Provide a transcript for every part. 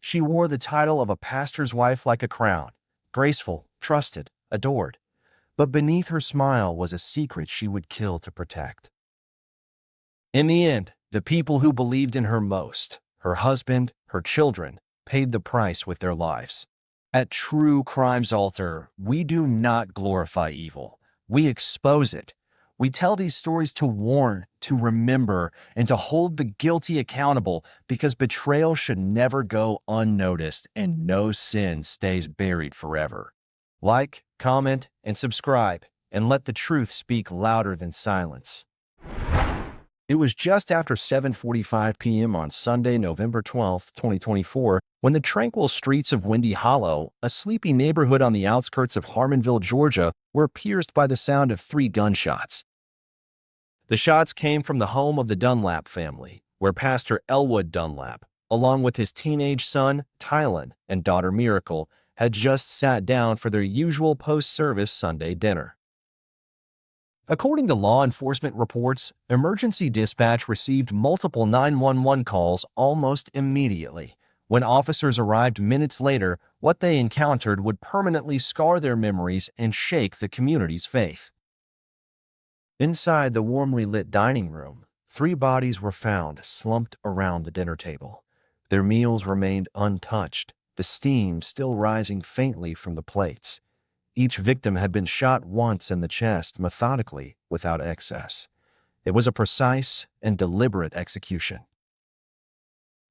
She wore the title of a pastor's wife like a crown, graceful, trusted, adored. But beneath her smile was a secret she would kill to protect. In the end, the people who believed in her most, her husband, her children, paid the price with their lives. At True Crime's Altar, we do not glorify evil. We expose it. We tell these stories to warn, to remember, and to hold the guilty accountable because betrayal should never go unnoticed and no sin stays buried forever. Like, comment, and subscribe, and let the truth speak louder than silence. It was just after 7:45 p.m. on Sunday, November 12, 2024, when the tranquil streets of Windy Hollow, a sleepy neighborhood on the outskirts of Harmonville, Georgia, were pierced by the sound of 3 gunshots. The shots came from the home of the Dunlap family, where Pastor Elwood Dunlap, along with his teenage son, Tylen, and daughter Miracle, had just sat down for their usual post-service Sunday dinner. According to law enforcement reports, emergency dispatch received multiple 911 calls almost immediately. When officers arrived minutes later, what they encountered would permanently scar their memories and shake the community's faith. Inside the warmly lit dining room, 3 bodies were found slumped around the dinner table. Their meals remained untouched, the steam still rising faintly from the plates. Each victim had been shot once in the chest, methodically, without excess. It was a precise and deliberate execution.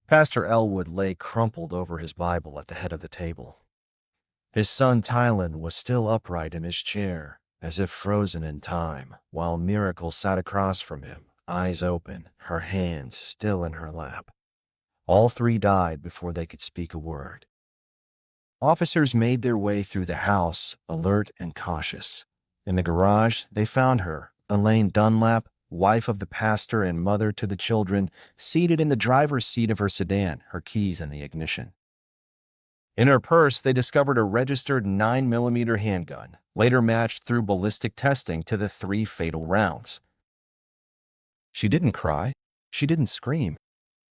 Pastor Elwood lay crumpled over his Bible at the head of the table. His son Tylen was still upright in his chair, as if frozen in time, while Miracle sat across from him, eyes open, her hands still in her lap. All 3 died before they could speak a word. Officers made their way through the house, alert and cautious. In the garage, they found her, Elaine Dunlap, wife of the pastor and mother to the children, seated in the driver's seat of her sedan, her keys in the ignition. In her purse, they discovered a registered 9mm handgun, later matched through ballistic testing to the 3 fatal rounds. She didn't cry. She didn't scream.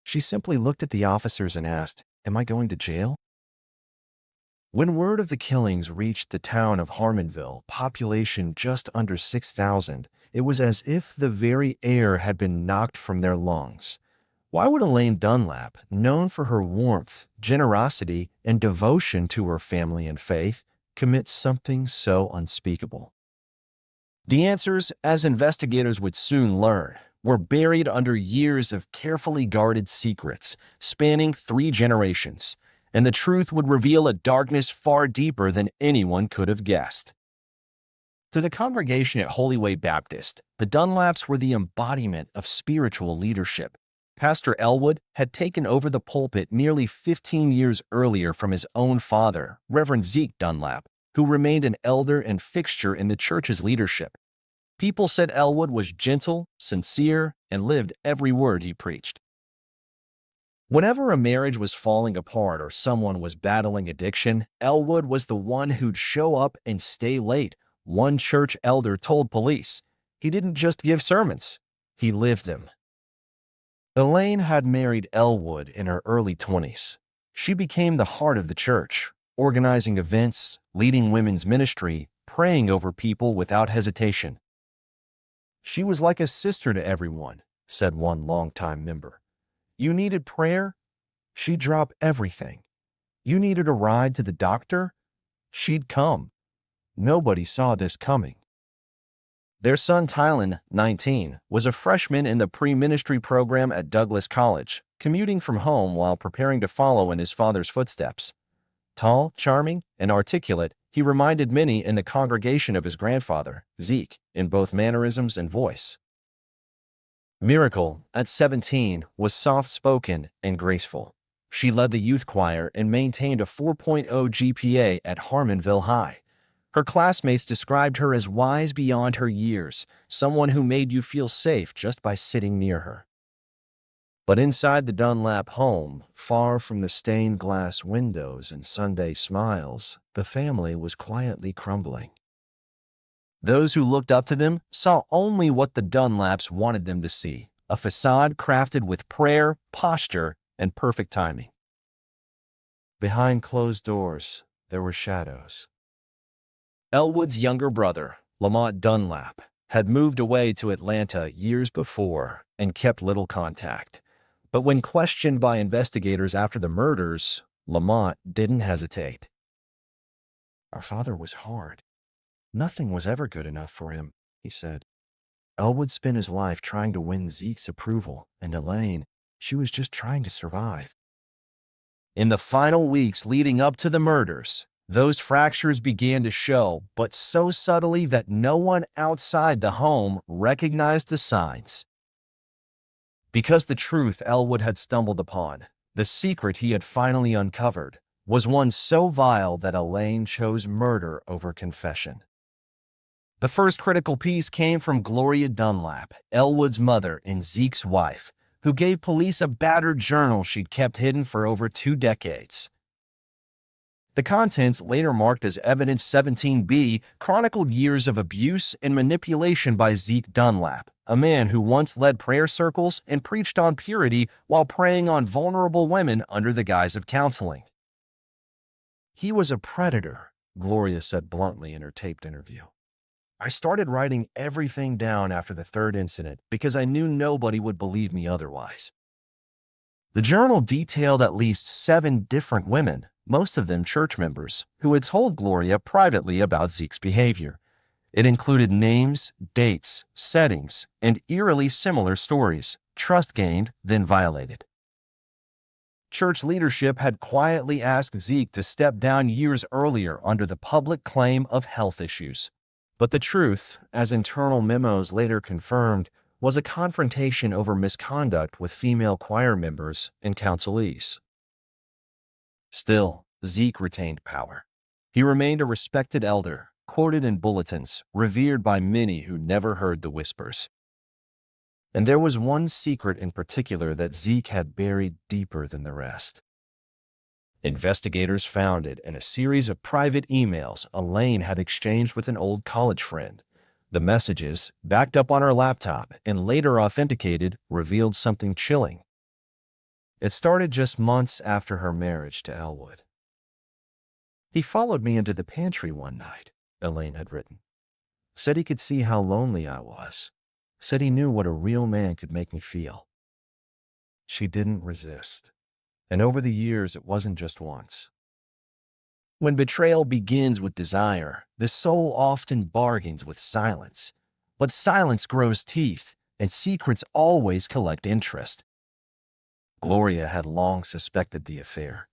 She simply looked at the officers and asked, "Am I going to jail?" When word of the killings reached the town of Harmonville, population just under 6,000, it was as if the very air had been knocked from their lungs. Why would Elaine Dunlap, known for her warmth, generosity, and devotion to her family and faith, commit something so unspeakable? The answers, as investigators would soon learn, were buried under years of carefully guarded secrets, spanning 3 generations, and the truth would reveal a darkness far deeper than anyone could have guessed. To the congregation at Holy Way Baptist, the Dunlaps were the embodiment of spiritual leadership. Pastor Elwood had taken over the pulpit nearly 15 years earlier from his own father, Reverend Zeke Dunlap, who remained an elder and fixture in the church's leadership. People said Elwood was gentle, sincere, and lived every word he preached. Whenever a marriage was falling apart or someone was battling addiction, Elwood was the one who'd show up and stay late. One church elder told police, "He didn't just give sermons, he lived them." Elaine had married Elwood in her early 20s. She became the heart of the church, organizing events, leading women's ministry, praying over people without hesitation. "She was like a sister to everyone," said one longtime member. "You needed prayer? She'd drop everything. You needed a ride to the doctor? She'd come. Nobody saw this coming." Their son Tylen, 19, was a freshman in the pre-ministry program at Douglas College, commuting from home while preparing to follow in his father's footsteps. Tall, charming, and articulate, he reminded many in the congregation of his grandfather, Zeke, in both mannerisms and voice. Miracle, at 17, was soft-spoken and graceful. She led the youth choir and maintained a 4.0 GPA at Harmonville High. Her classmates described her as wise beyond her years, someone who made you feel safe just by sitting near her. But inside the Dunlap home, far from the stained glass windows and Sunday smiles, the family was quietly crumbling. Those who looked up to them saw only what the Dunlaps wanted them to see, a facade crafted with prayer, posture, and perfect timing. Behind closed doors, there were shadows. Elwood's younger brother, Lamont Dunlap, had moved away to Atlanta years before and kept little contact. But when questioned by investigators after the murders, Lamont didn't hesitate. "Our father was hard. Nothing was ever good enough for him," he said. "Elwood spent his life trying to win Zeke's approval, and Elaine, she was just trying to survive." In the final weeks leading up to the murders, those fractures began to show, but so subtly that no one outside the home recognized the signs. Because the truth Elwood had stumbled upon, the secret he had finally uncovered, was one so vile that Elaine chose murder over confession. The first critical piece came from Gloria Dunlap, Elwood's mother and Zeke's wife, who gave police a battered journal she'd kept hidden for over 2 decades. The contents, later marked as Evidence 17B, chronicled years of abuse and manipulation by Zeke Dunlap, a man who once led prayer circles and preached on purity while preying on vulnerable women under the guise of counseling. "He was a predator," Gloria said bluntly in her taped interview. "I started writing everything down after the third incident because I knew nobody would believe me otherwise." The journal detailed at least 7 different women, most of them church members, who had told Gloria privately about Zeke's behavior. It included names, dates, settings, and eerily similar stories, trust gained, then violated. Church leadership had quietly asked Zeke to step down years earlier under the public claim of health issues. But the truth, as internal memos later confirmed, was a confrontation over misconduct with female choir members and counselees. Still, Zeke retained power. He remained a respected elder, quoted in bulletins, revered by many who never heard the whispers. And there was one secret in particular that Zeke had buried deeper than the rest. Investigators found it in a series of private emails Elaine had exchanged with an old college friend. The messages, backed up on her laptop and later authenticated, revealed something chilling. It started just months after her marriage to Elwood. "He followed me into the pantry one night," Elaine had written. "Said he could see how lonely I was. Said he knew what a real man could make me feel." She didn't resist. And over the years, it wasn't just once. When betrayal begins with desire, the soul often bargains with silence. But silence grows teeth, and secrets always collect interest. Gloria had long suspected the affair.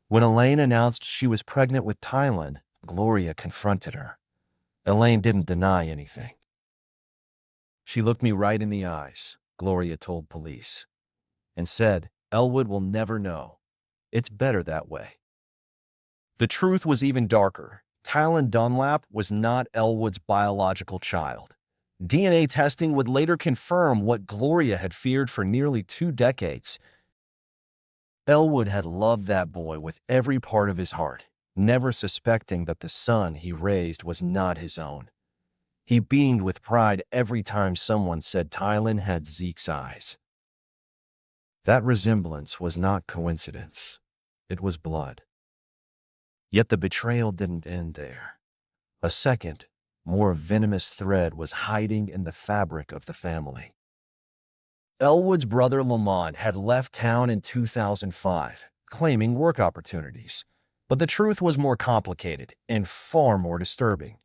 When Elaine announced she was pregnant with Tylen, Gloria confronted her. Elaine didn't deny anything. "She looked me right in the eyes," Gloria told police, and said, "Elwood will never know. It's better that way." The truth was even darker. Tylen Dunlap was not Elwood's biological child. DNA testing would later confirm what Gloria had feared for nearly 2 decades. Elwood had loved that boy with every part of his heart, never suspecting that the son he raised was not his own. He beamed with pride every time someone said Tylen had Zeke's eyes. That resemblance was not coincidence. It was blood. Yet the betrayal didn't end there. A second, more venomous thread was hiding in the fabric of the family. Elwood's brother Lamont had left town in 2005, claiming work opportunities. But the truth was more complicated and far more disturbing.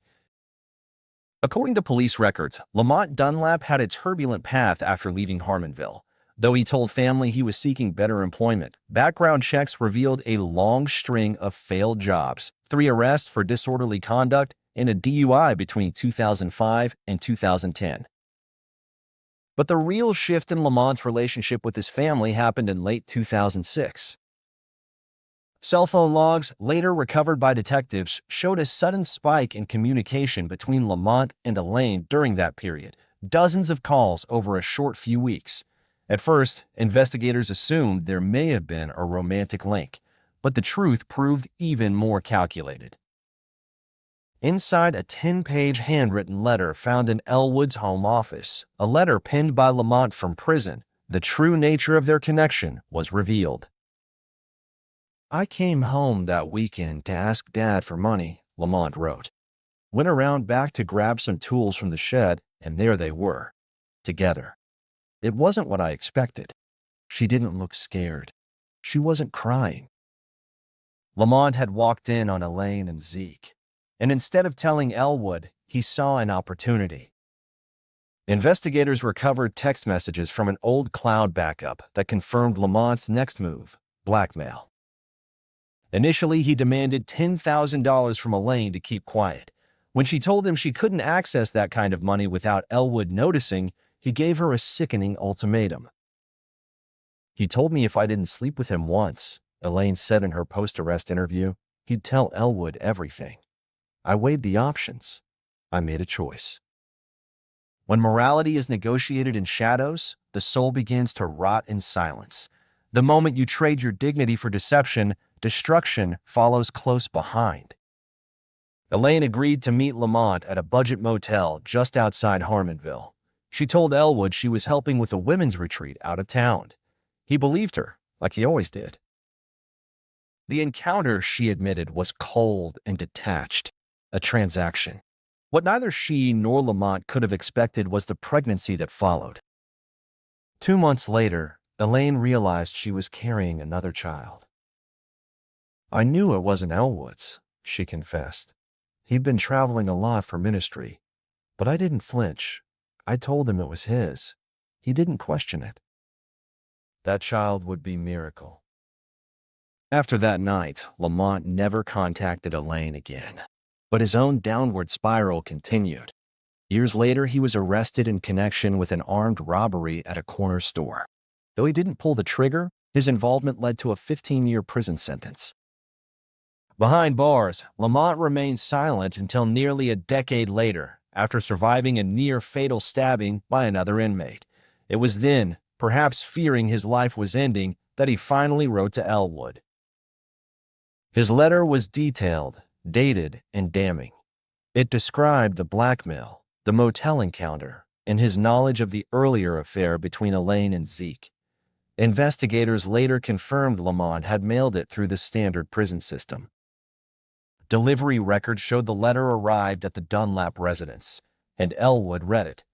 According to police records, Lamont Dunlap had a turbulent path after leaving Harmonville. Though he told family he was seeking better employment, background checks revealed a long string of failed jobs, 3 arrests for disorderly conduct, and a DUI between 2005 and 2010. But the real shift in Lamont's relationship with his family happened in late 2006. Cell phone logs, later recovered by detectives, showed a sudden spike in communication between Lamont and Elaine during that period, dozens of calls over a short few weeks. At first, investigators assumed there may have been a romantic link, but the truth proved even more calculated. Inside a 10-page handwritten letter found in Elwood's home office, a letter penned by Lamont from prison, the true nature of their connection was revealed. I came home that weekend to ask Dad for money, Lamont wrote. Went around back to grab some tools from the shed, and there they were, together. It wasn't what I expected. She didn't look scared. She wasn't crying. Lamont had walked in on Elaine and Zeke, and instead of telling Elwood, he saw an opportunity. Investigators recovered text messages from an old cloud backup that confirmed Lamont's next move, blackmail. Initially, he demanded $10,000 from Elaine to keep quiet. When she told him she couldn't access that kind of money without Elwood noticing, he gave her a sickening ultimatum. He told me if I didn't sleep with him once, Elaine said in her post-arrest interview, he'd tell Elwood everything. I weighed the options. I made a choice. When morality is negotiated in shadows, the soul begins to rot in silence. The moment you trade your dignity for deception, destruction follows close behind. Elaine agreed to meet Lamont at a budget motel just outside Harmonville. She told Elwood she was helping with a women's retreat out of town. He believed her, like he always did. The encounter, she admitted, was cold and detached, a transaction. What neither she nor Lamont could have expected was the pregnancy that followed. 2 months later, Elaine realized she was carrying another child. I knew it wasn't Elwood's, she confessed. He'd been traveling a lot for ministry, but I didn't flinch. I told him it was his. He didn't question it. That child would be Miracle. After that night, Lamont never contacted Elaine again. But his own downward spiral continued. Years later, he was arrested in connection with an armed robbery at a corner store. Though he didn't pull the trigger, his involvement led to a 15-year prison sentence. Behind bars, Lamont remained silent until nearly a decade later, after surviving a near-fatal stabbing by another inmate. It was then, perhaps fearing his life was ending, that he finally wrote to Elwood. His letter was detailed, dated, and damning. It described the blackmail, the motel encounter, and his knowledge of the earlier affair between Elaine and Zeke. Investigators later confirmed Lamont had mailed it through the standard prison system. Delivery records showed the letter arrived at the Dunlap residence, and Elwood read it.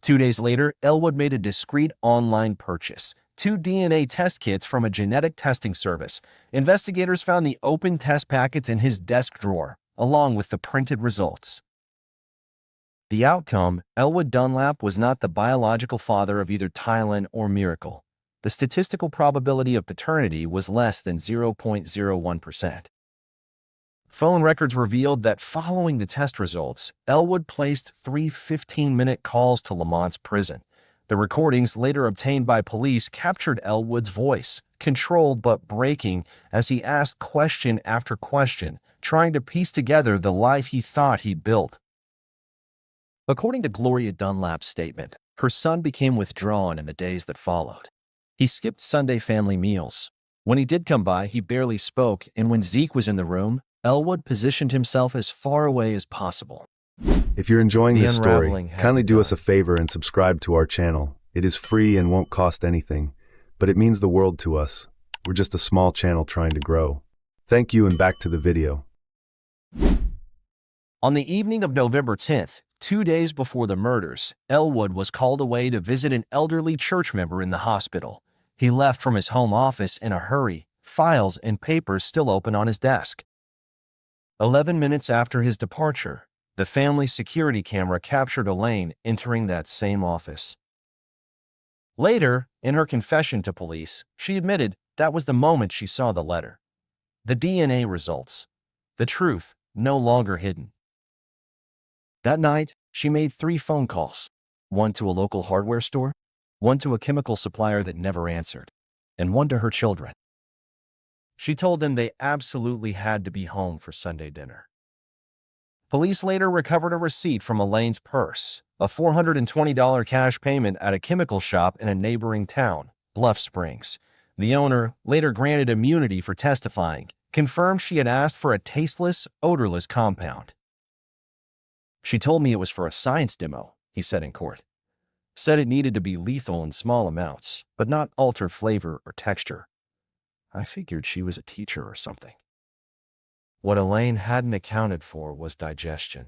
2 days later, Elwood made a discreet online purchase, 2 DNA test kits from a genetic testing service. Investigators found the open test packets in his desk drawer, along with the printed results. The outcome, Elwood Dunlap was not the biological father of either Tylen or Miracle. The statistical probability of paternity was less than 0.01%. Phone records revealed that following the test results, Elwood placed 3 15-minute calls to Lamont's prison. The recordings, later obtained by police, captured Elwood's voice, controlled but breaking, as he asked question after question, trying to piece together the life he thought he'd built. According to Gloria Dunlap's statement, her son became withdrawn in the days that followed. He skipped Sunday family meals. When he did come by, he barely spoke, and when Zeke was in the room, Elwood positioned himself as far away as possible. If you're enjoying The this story, unraveling had kindly do us a begun. favor and subscribe to our channel. It is free and won't cost anything, but it means the world to us. We're just a small channel trying to grow. Thank you, and back to the video. On the evening of November 10th, 2 days before the murders, Elwood was called away to visit an elderly church member in the hospital. He left from his home office in a hurry, files and papers still open on his desk. 11 minutes after his departure, the family security camera captured Elaine entering that same office. Later, in her confession to police, she admitted that was the moment she saw the letter. The DNA results. The truth, no longer hidden. That night, she made 3 phone calls. 1 to a local hardware store, 1 to a chemical supplier that never answered, and 1 to her children. She told them they absolutely had to be home for Sunday dinner. Police later recovered a receipt from Elaine's purse, a $420 cash payment at a chemical shop in a neighboring town, Bluff Springs. The owner, later granted immunity for testifying, confirmed she had asked for a tasteless, odorless compound. She told me it was for a science demo, he said in court. Said it needed to be lethal in small amounts, but not alter flavor or texture. I figured she was a teacher or something. What Elaine hadn't accounted for was digestion.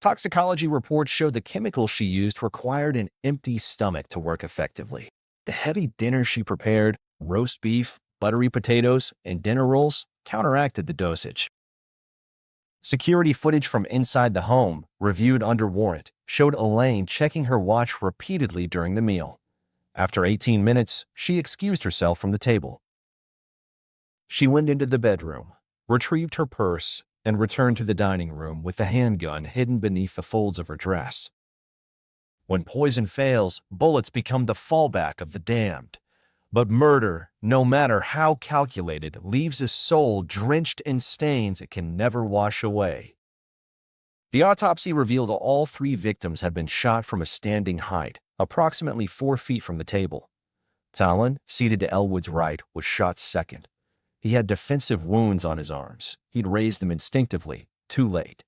Toxicology reports showed the chemicals she used required an empty stomach to work effectively. The heavy dinner she prepared, roast beef, buttery potatoes, and dinner rolls, counteracted the dosage. Security footage from inside the home, reviewed under warrant, showed Elaine checking her watch repeatedly during the meal. After 18 minutes, she excused herself from the table. She went into the bedroom, retrieved her purse, and returned to the dining room with the handgun hidden beneath the folds of her dress. When poison fails, bullets become the fallback of the damned. But murder, no matter how calculated, leaves a soul drenched in stains it can never wash away. The autopsy revealed all three victims had been shot from a standing height, approximately 4 feet from the table. Talon, seated to Elwood's right, was shot second. He had defensive wounds on his arms. He'd raised them instinctively, too late.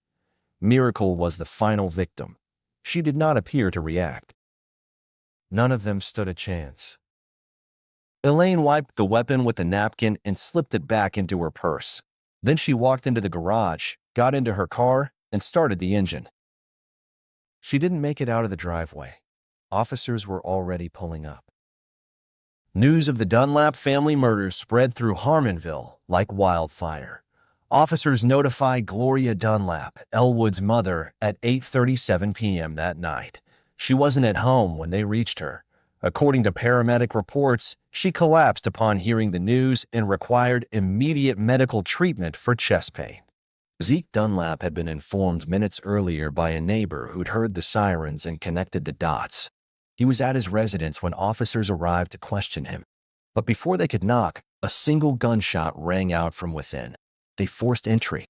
Miracle was the final victim. She did not appear to react. None of them stood a chance. Elaine wiped the weapon with a napkin and slipped it back into her purse. Then she walked into the garage, got into her car, and started the engine. She didn't make it out of the driveway. Officers were already pulling up. News of the Dunlap family murders spread through Harmonville like wildfire. Officers notified Gloria Dunlap, Elwood's mother, at 8:37 p.m. that night. She wasn't at home when they reached her. According to paramedic reports, she collapsed upon hearing the news and required immediate medical treatment for chest pain. Zeke Dunlap had been informed minutes earlier by a neighbor who'd heard the sirens and connected the dots. He was at his residence when officers arrived to question him. But before they could knock, a single gunshot rang out from within. They forced entry.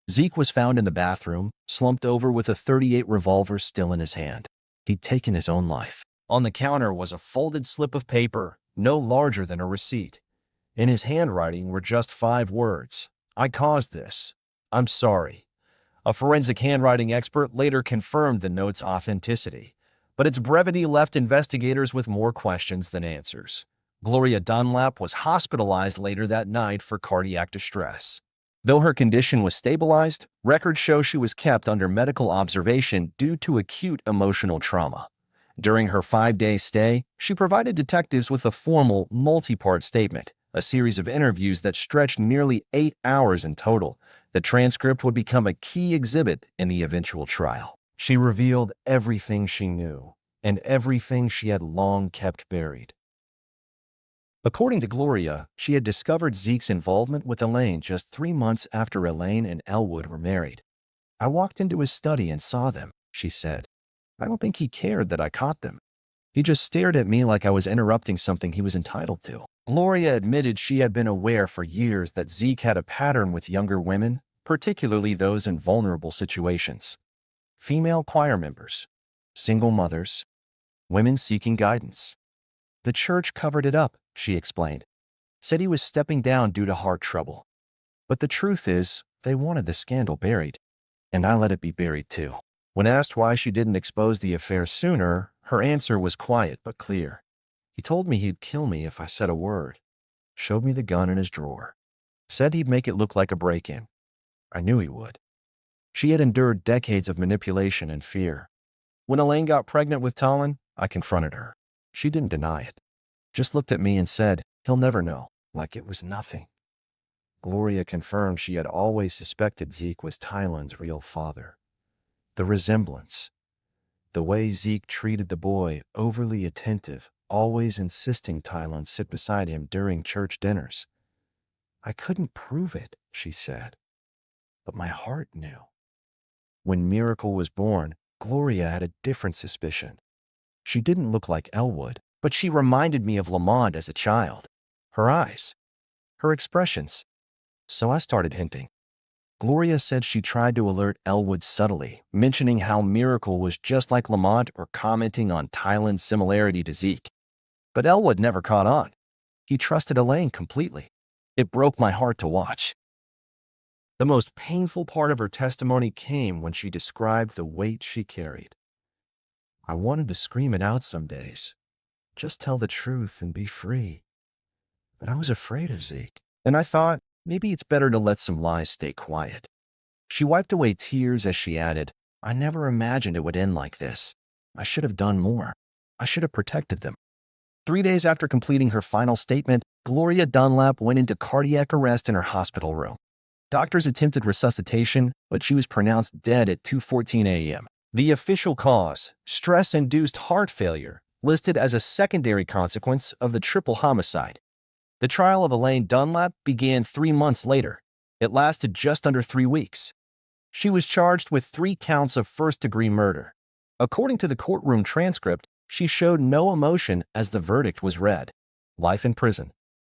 Zeke was found in the bathroom, slumped over with a .38 revolver still in his hand. He'd taken his own life. On the counter was a folded slip of paper, no larger than a receipt. In his handwriting were just 5 words. "I caused this. I'm sorry." A forensic handwriting expert later confirmed the note's authenticity, but its brevity left investigators with more questions than answers. Gloria Dunlap was hospitalized later that night for cardiac distress. Though her condition was stabilized, records show she was kept under medical observation due to acute emotional trauma. During her 5-day stay, she provided detectives with a formal, multi-part statement, a series of interviews that stretched nearly 8 hours in total. The transcript would become a key exhibit in the eventual trial. She revealed everything she knew, and everything she had long kept buried. According to Gloria, she had discovered Zeke's involvement with Elaine just 3 months after Elaine and Elwood were married. "I walked into his study and saw them," she said. "I don't think he cared that I caught them. He just stared at me like I was interrupting something he was entitled to." Gloria admitted she had been aware for years that Zeke had a pattern with younger women, particularly those in vulnerable situations. Female choir members, single mothers, women seeking guidance. "The church covered it up," she explained. "Said he was stepping down due to heart trouble. But the truth is, they wanted the scandal buried, and I let it be buried too." When asked why she didn't expose the affair sooner, her answer was quiet but clear. "He told me he'd kill me if I said a word. Showed me the gun in his drawer. Said he'd make it look like a break-in. I knew he would." She had endured decades of manipulation and fear. When Elaine got pregnant with Talon, I confronted her. She didn't deny it. Just looked at me and said, "He'll never know," like it was nothing. Gloria confirmed she had always suspected Zeke was Talon's real father. The resemblance. The way Zeke treated the boy, overly attentive, always insisting Talon sit beside him during church dinners. "I couldn't prove it," she said, "but my heart knew." When Miracle was born, Gloria had a different suspicion. She didn't look like Elwood, but she reminded me of Lamont as a child. Her eyes, her expressions. So I started hinting. Gloria said she tried to alert Elwood subtly, mentioning how Miracle was just like Lamont or commenting on Tylen's similarity to Zeke. But Elwood never caught on. He trusted Elaine completely. It broke my heart to watch. The most painful part of her testimony came when she described the weight she carried. "I wanted to scream it out some days. Just tell the truth and be free. but I was afraid of Zeke. And I thought, maybe it's better to let some lies stay quiet. She wiped away tears as she added, I never imagined it would end like this. I should have done more. I should have protected them. 3 days after completing her final statement, Gloria Dunlap went into cardiac arrest in her hospital room. Doctors attempted resuscitation, but she was pronounced dead at 2:14 a.m. The official cause, stress-induced heart failure, listed as a secondary consequence of the triple homicide. The trial of Elaine Dunlap began 3 months later. It lasted just under 3 weeks. She was charged with 3 counts of first-degree murder. According to the courtroom transcript, she showed no emotion as the verdict was read. Life in prison.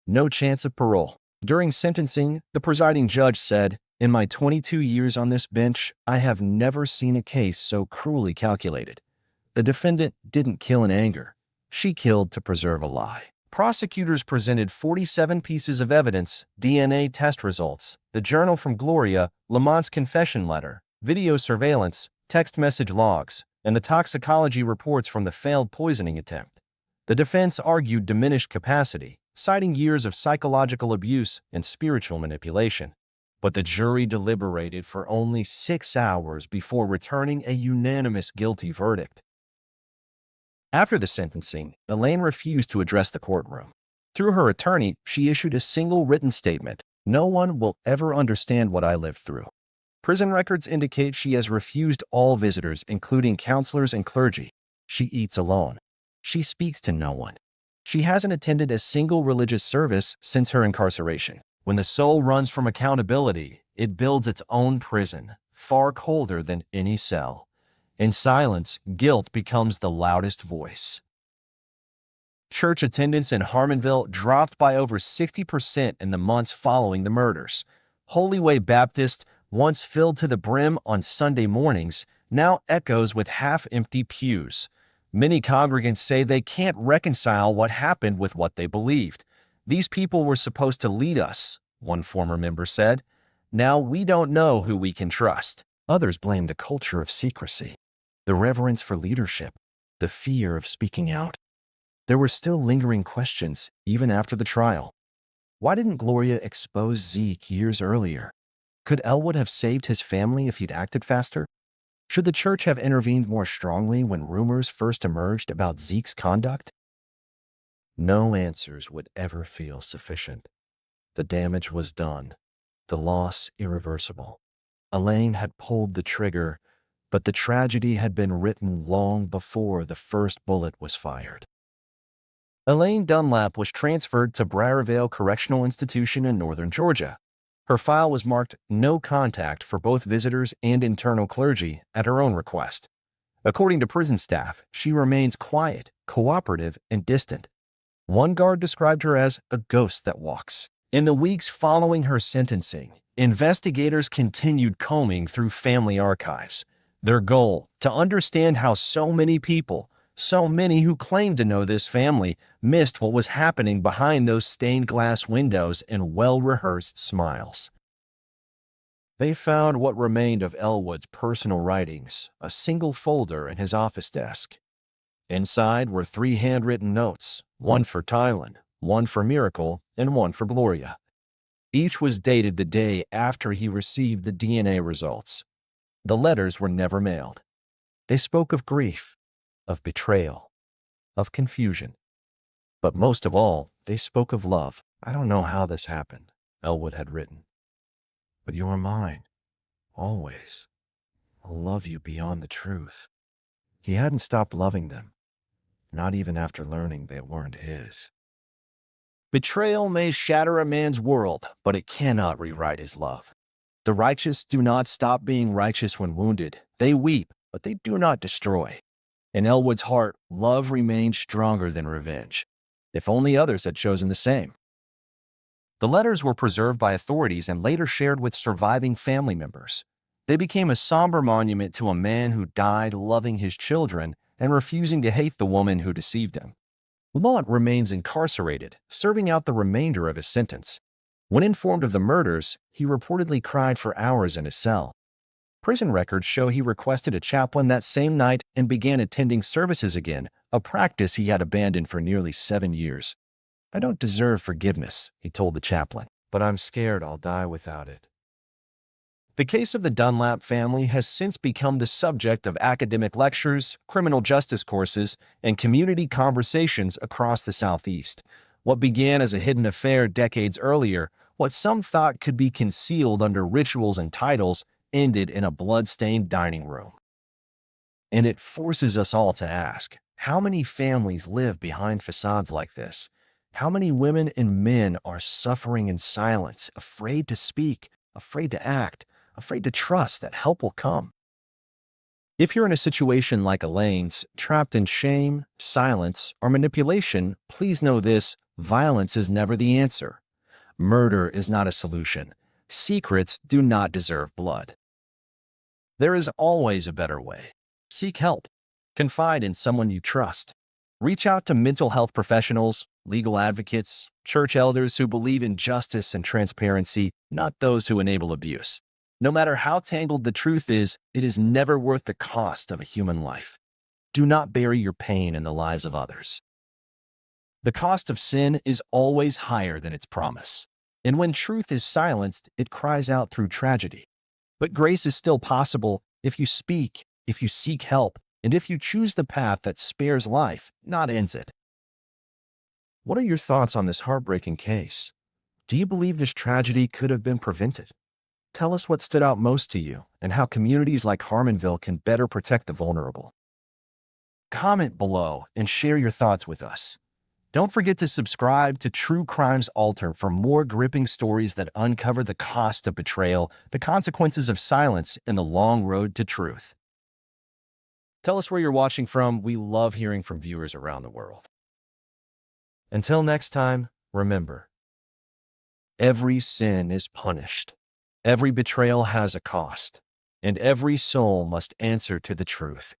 No chance of parole. During sentencing, the presiding judge said, in my 22 years on this bench, I have never seen a case so cruelly calculated. The defendant didn't kill in anger. She killed to preserve a lie. Prosecutors presented 47 pieces of evidence, DNA test results, the journal from Gloria, Lamont's confession letter, video surveillance, text message logs, and the toxicology reports from the failed poisoning attempt. The defense argued diminished capacity, citing years of psychological abuse and spiritual manipulation. But the jury deliberated for only 6 hours before returning a unanimous guilty verdict. After the sentencing, Elaine refused to address the courtroom. Through her attorney, she issued a single written statement, no one will ever understand what I lived through. Prison records indicate she has refused all visitors, including counselors and clergy. She eats alone. She speaks to no one. She hasn't attended a single religious service since her incarceration. When the soul runs from accountability, it builds its own prison, far colder than any cell. In silence, guilt becomes the loudest voice. Church attendance in Harmonville dropped by over 60% in the months following the murders. Holy Way Baptist, once filled to the brim on Sunday mornings, now echoes with half-empty pews. Many congregants say they can't reconcile what happened with what they believed. These people were supposed to lead us, one former member said. Now we don't know who we can trust. Others blamed a culture of secrecy, the reverence for leadership, the fear of speaking out. There were still lingering questions, even after the trial. Why didn't Gloria expose Zeke years earlier? Could Elwood have saved his family if he'd acted faster? Should the church have intervened more strongly when rumors first emerged about Zeke's conduct? No answers would ever feel sufficient. The damage was done, the loss irreversible. Elaine had pulled the trigger, but the tragedy had been written long before the first bullet was fired. Elaine Dunlap was transferred to Briarvale Correctional Institution in northern Georgia. Her file was marked no contact for both visitors and internal clergy at her own request. According to prison staff, she remains quiet, cooperative, and distant. One guard described her as a ghost that walks. In the weeks following her sentencing, investigators continued combing through family archives. Their goal, to understand how so many people, so many who claimed to know this family, missed what was happening behind those stained glass windows and well-rehearsed smiles. They found what remained of Elwood's personal writings, a single folder in his office desk. Inside were 3 handwritten notes, one for Tylen, one for Miracle, and one for Gloria. Each was dated the day after he received the DNA results. The letters were never mailed. They spoke of grief, of betrayal, of confusion. But most of all, they spoke of love. I don't know how this happened, Elwood had written. But you are mine, always. I'll love you beyond the truth. He hadn't stopped loving them, not even after learning they weren't his. Betrayal may shatter a man's world, but it cannot rewrite his love. The righteous do not stop being righteous when wounded. They weep, but they do not destroy. In Elwood's heart, love remained stronger than revenge. If only others had chosen the same. The letters were preserved by authorities and later shared with surviving family members. They became a somber monument to a man who died loving his children and refusing to hate the woman who deceived him. Lamont remains incarcerated, serving out the remainder of his sentence. When informed of the murders, he reportedly cried for hours in his cell. Prison records show he requested a chaplain that same night and began attending services again, a practice he had abandoned for nearly 7 years. I don't deserve forgiveness, he told the chaplain, but I'm scared I'll die without it. The case of the Dunlap family has since become the subject of academic lectures, criminal justice courses, and community conversations across the Southeast. What began as a hidden affair decades earlier, what some thought could be concealed under rituals and titles, ended in a blood-stained dining room. And it forces us all to ask, how many families live behind facades like this? How many women and men are suffering in silence, afraid to speak, afraid to act, afraid to trust that help will come? If you're in a situation like Elaine's, trapped in shame, silence, or manipulation, please know this: violence is never the answer. Murder is not a solution. Secrets do not deserve blood. There is always a better way. Seek help. Confide in someone you trust. Reach out to mental health professionals, legal advocates, church elders who believe in justice and transparency, not those who enable abuse. No matter how tangled the truth is, it is never worth the cost of a human life. Do not bury your pain in the lives of others. The cost of sin is always higher than its promise. And when truth is silenced, it cries out through tragedy. But grace is still possible if you speak, if you seek help, and if you choose the path that spares life, not ends it. What are your thoughts on this heartbreaking case? Do you believe this tragedy could have been prevented? Tell us what stood out most to you and how communities like Harmonville can better protect the vulnerable. Comment below and share your thoughts with us. Don't forget to subscribe to True Crimes Alter for more gripping stories that uncover the cost of betrayal, the consequences of silence, and the long road to truth. Tell us where you're watching from. We love hearing from viewers around the world. Until next time, remember, every sin is punished. Every betrayal has a cost, and every soul must answer to the truth.